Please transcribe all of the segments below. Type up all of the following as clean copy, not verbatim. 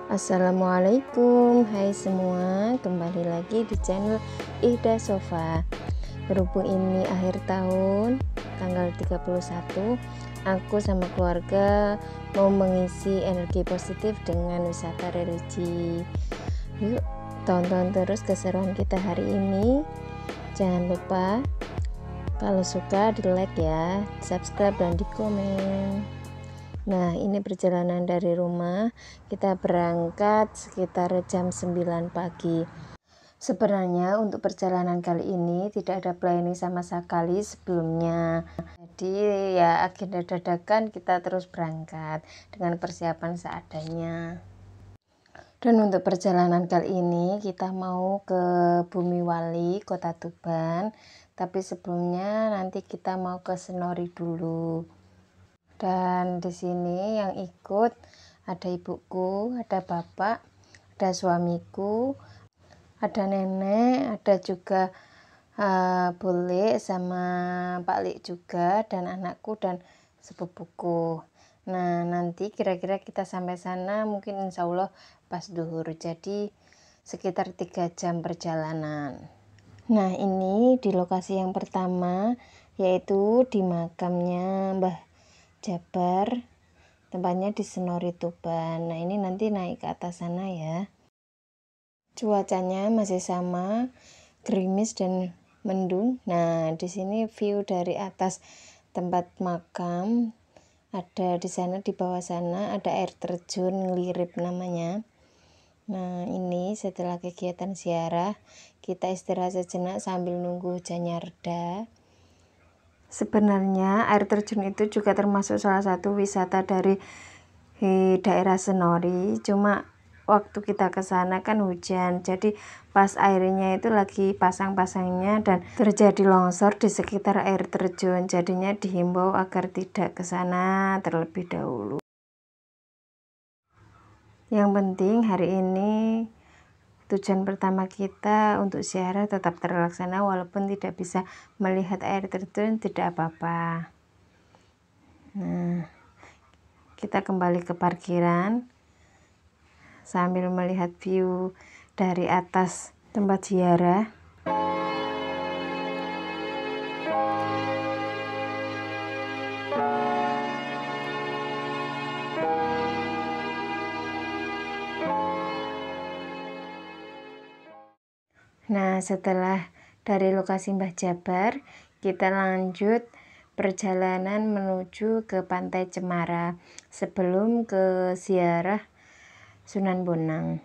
Assalamualaikum, hai semua, kembali lagi di channel Ida Sofa. Berhubung ini akhir tahun, tanggal 31, aku sama keluarga mau mengisi energi positif dengan wisata religi. Yuk, tonton terus keseruan kita hari ini. Jangan lupa kalau suka di like ya, subscribe dan di komen. Nah, ini perjalanan dari rumah. Kita berangkat sekitar jam 9 pagi. Sebenarnya untuk perjalanan kali ini tidak ada planning sama sekali sebelumnya. Jadi ya agenda dadakan, kita terus berangkat dengan persiapan seadanya. Dan untuk perjalanan kali ini kita mau ke Bumi Wali, Kota Tuban. Tapi sebelumnya nanti kita mau ke Senori dulu. Dan di sini yang ikut ada ibuku, ada bapak, ada suamiku, ada nenek, ada juga bule sama Pak Lik juga, dan anakku dan sepupuku. Nah, nanti kira-kira kita sampai sana mungkin insya Allah pas duhur, jadi sekitar 3 jam perjalanan. Nah, ini di lokasi yang pertama, yaitu di makamnya Mbah Jabar, tempatnya di Senori Tuban. Nah, ini nanti naik ke atas sana ya. Cuacanya masih sama, gerimis dan mendung. Nah, di sini view dari atas tempat makam, ada di sana, di bawah sana ada air terjun Ngelirip namanya. Nah, ini setelah kegiatan ziarah, kita istirahat sejenak sambil nunggu hujannya reda. Sebenarnya air terjun itu juga termasuk salah satu wisata dari daerah Senori, cuma waktu kita ke sana kan hujan, jadi pas airnya itu lagi pasang-pasangnya dan terjadi longsor di sekitar air terjun, jadinya dihimbau agar tidak ke sana terlebih dahulu. Yang penting hari ini tujuan pertama kita untuk ziarah tetap terlaksana, walaupun tidak bisa melihat air terjun, tidak apa-apa. Nah, kita kembali ke parkiran sambil melihat view dari atas tempat ziarah. Nah, setelah dari lokasi Mbah Jabar, kita lanjut perjalanan menuju ke Pantai Cemara sebelum ke ziarah Sunan Bonang.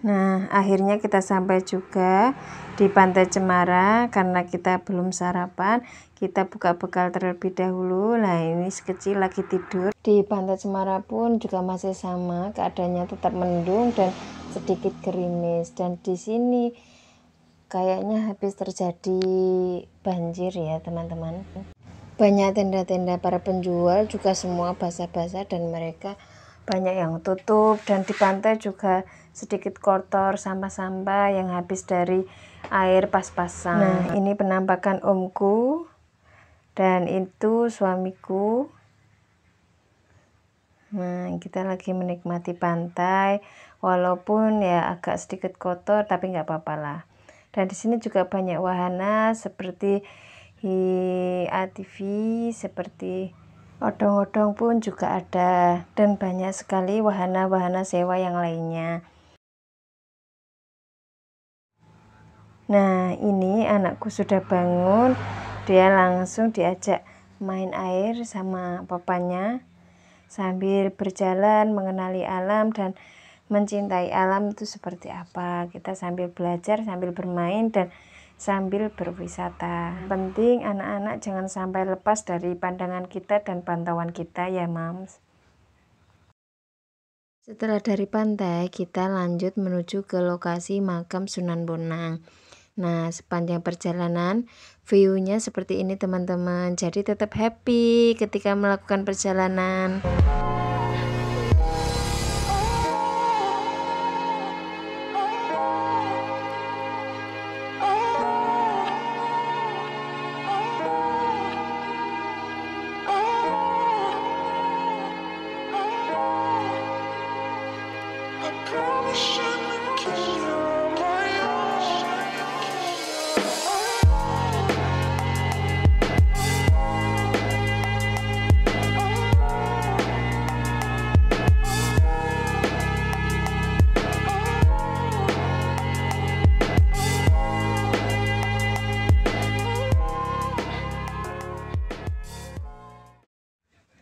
Nah, akhirnya kita sampai juga di Pantai Cemara. Karena kita belum sarapan, kita buka bekal terlebih dahulu. Nah, ini si kecil lagi tidur. Di Pantai Cemara pun juga masih sama, keadaannya tetap mendung dan sedikit gerimis. Dan di sini kayaknya habis terjadi banjir ya, teman-teman. Banyak tenda-tenda para penjual juga semua basah-basah dan mereka banyak yang tutup, dan di pantai juga sedikit kotor, sampah-sampah yang habis dari air pas-pasan. Nah, ini penampakan omku dan itu suamiku. Nah, kita lagi menikmati pantai, walaupun ya agak sedikit kotor, tapi nggak apa-apa lah. Dan di sini juga banyak wahana seperti ATV, seperti odong-odong pun juga ada, dan banyak sekali wahana-wahana sewa yang lainnya. Nah, ini anakku sudah bangun, dia langsung diajak main air sama papanya. sambil berjalan mengenali alam dan mencintai alam itu seperti apa. Kita sambil belajar, sambil bermain, dan sambil berwisata. Penting anak-anak jangan sampai lepas dari pandangan kita dan pantauan kita ya Mams. Setelah dari pantai, kita lanjut menuju ke lokasi makam Sunan Bonang. Nah, sepanjang perjalanan view-nya seperti ini teman-teman. Jadi tetap happy ketika melakukan perjalanan.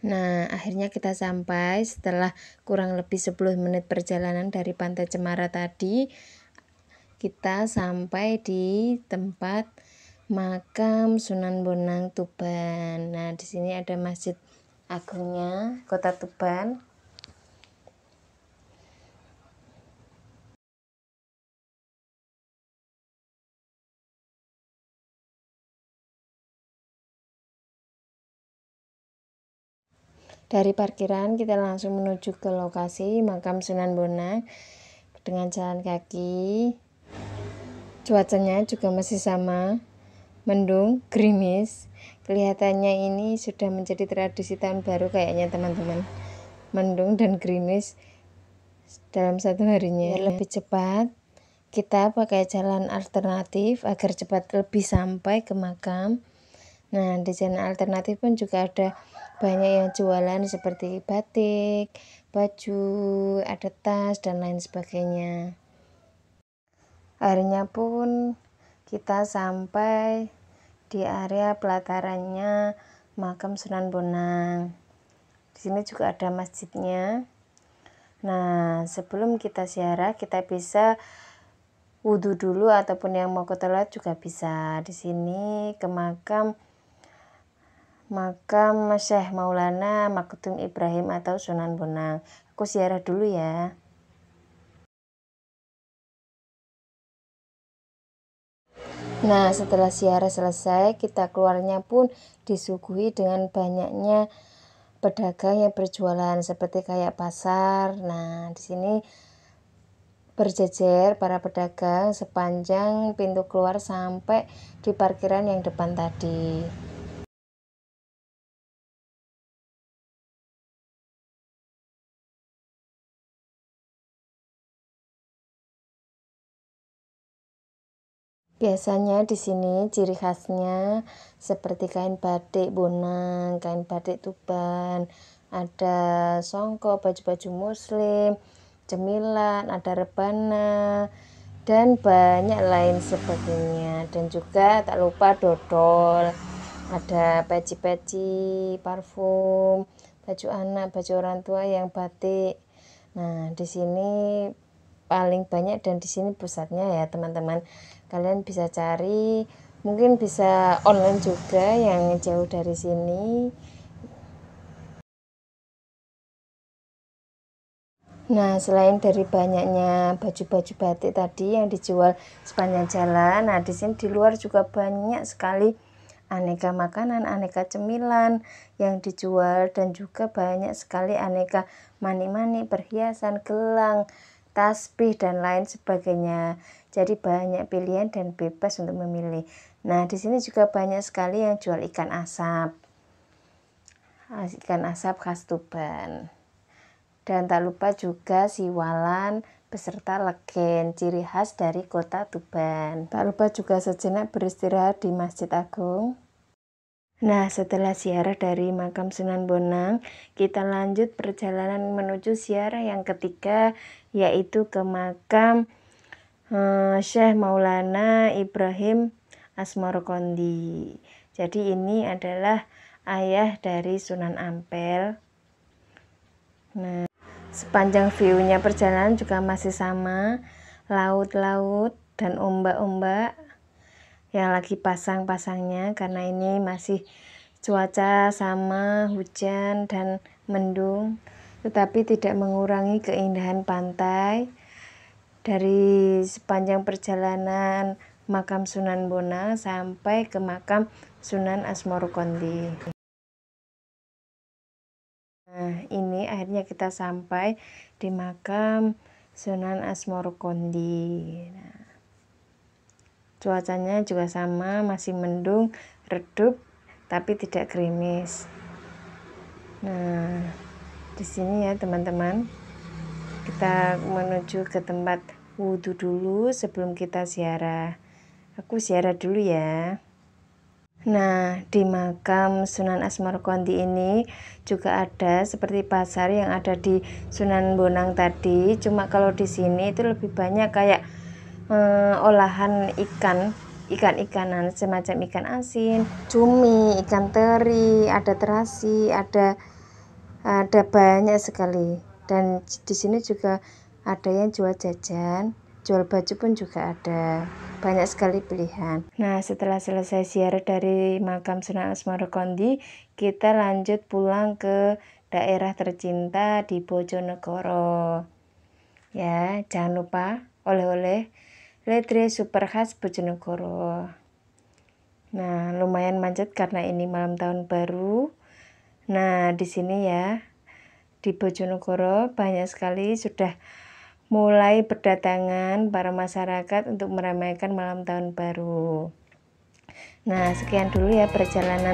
Nah, akhirnya kita sampai setelah kurang lebih 10 menit perjalanan dari Pantai Cemara tadi. Kita sampai di tempat makam Sunan Bonang Tuban. Nah, di sini ada Masjid Agungnya Kota Tuban. Dari parkiran kita langsung menuju ke lokasi makam Sunan Bonang dengan jalan kaki. Cuacanya juga masih sama, mendung, gerimis. Kelihatannya ini sudah menjadi tradisi tahun baru kayaknya teman-teman. Mendung dan gerimis dalam satu harinya. Biar lebih cepat, kita pakai jalan alternatif agar cepat lebih sampai ke makam. Nah, di jalan alternatif pun juga ada banyak yang jualan seperti batik, baju, ada tas, dan lain sebagainya. Akhirnya pun kita sampai di area pelatarannya makam Sunan Bonang. Di sini juga ada masjidnya. Nah, sebelum kita ziarah kita bisa wudhu dulu ataupun yang mau ke toilet juga bisa. Di sini ke makam Syekh Maulana Maktum Ibrahim atau Sunan Bonang. Aku ziarah dulu ya. Nah, setelah ziarah selesai, kita keluarnya pun disuguhi dengan banyaknya pedagang yang berjualan seperti kayak pasar. Nah, di sini berjejer para pedagang sepanjang pintu keluar sampai di parkiran yang depan tadi. Biasanya di sini ciri khasnya seperti kain batik Bonang, kain batik Tuban, ada songkok, baju-baju muslim, cemilan, ada rebana, dan banyak lain sebagainya. Dan juga tak lupa dodol, ada peci-peci, parfum, baju anak, baju orang tua yang batik. Nah, di sini paling banyak dan di sini pusatnya ya teman-teman. Kalian bisa cari, mungkin bisa online juga yang jauh dari sini. Nah, selain dari banyaknya baju-baju batik tadi yang dijual sepanjang jalan, nah di sini di luar juga banyak sekali aneka makanan, aneka cemilan yang dijual, dan juga banyak sekali aneka manik-manik, perhiasan, gelang, tasbih, dan lain sebagainya. Jadi banyak pilihan dan bebas untuk memilih. Nah, di sini juga banyak sekali yang jual ikan asap. Ikan asap khas Tuban. Dan tak lupa juga siwalan beserta legen, ciri khas dari kota Tuban. Tak lupa juga sejenak beristirahat di Masjid Agung. Nah, setelah ziarah dari makam Sunan Bonang, kita lanjut perjalanan menuju ziarah yang ketiga, yaitu ke makam Syekh Maulana Ibrahim Asmarokondi. Jadi ini adalah ayah dari Sunan Ampel. Nah, sepanjang view-nya perjalanan juga masih sama, laut-laut dan ombak-ombak yang lagi pasang-pasangnya, karena ini masih cuaca sama hujan dan mendung, tetapi tidak mengurangi keindahan pantai. Dari sepanjang perjalanan makam Sunan Bonang sampai ke makam Sunan Asmorokondi. Nah, ini akhirnya kita sampai di makam Sunan Asmorokondi. Nah, cuacanya juga sama, masih mendung, redup, tapi tidak gerimis. Nah, di sini ya teman-teman, kita menuju ke tempat wudhu dulu sebelum kita ziarah. Aku ziarah dulu ya. Nah, di makam Sunan Asmorokondi ini juga ada seperti pasar yang ada di Sunan Bonang tadi. Cuma kalau di sini itu lebih banyak kayak olahan ikan-ikanan semacam ikan asin, cumi, ikan teri, ada terasi, ada banyak sekali. Dan di sini juga ada yang jual jajan, jual baju pun juga ada. Banyak sekali pilihan. Nah, setelah selesai ziarah dari makam Sunan Asmorokondi, kita lanjut pulang ke daerah tercinta di Bojonegoro. Ya, jangan lupa oleh-oleh ledre super khas Bojonegoro. Nah, lumayan macet karena ini malam tahun baru. Nah, di sini ya, di Bojonegoro banyak sekali sudah mulai berdatangan para masyarakat untuk meramaikan malam tahun baru. Nah, sekian dulu ya perjalanan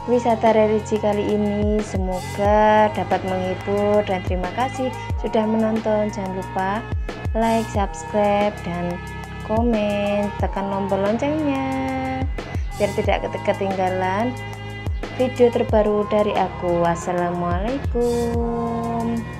wisata religi kali ini. Semoga dapat menghibur dan terima kasih sudah menonton. Jangan lupa like, subscribe, dan komen. Tekan tombol loncengnya biar tidak ketinggalan video terbaru dari aku. Wassalamualaikum.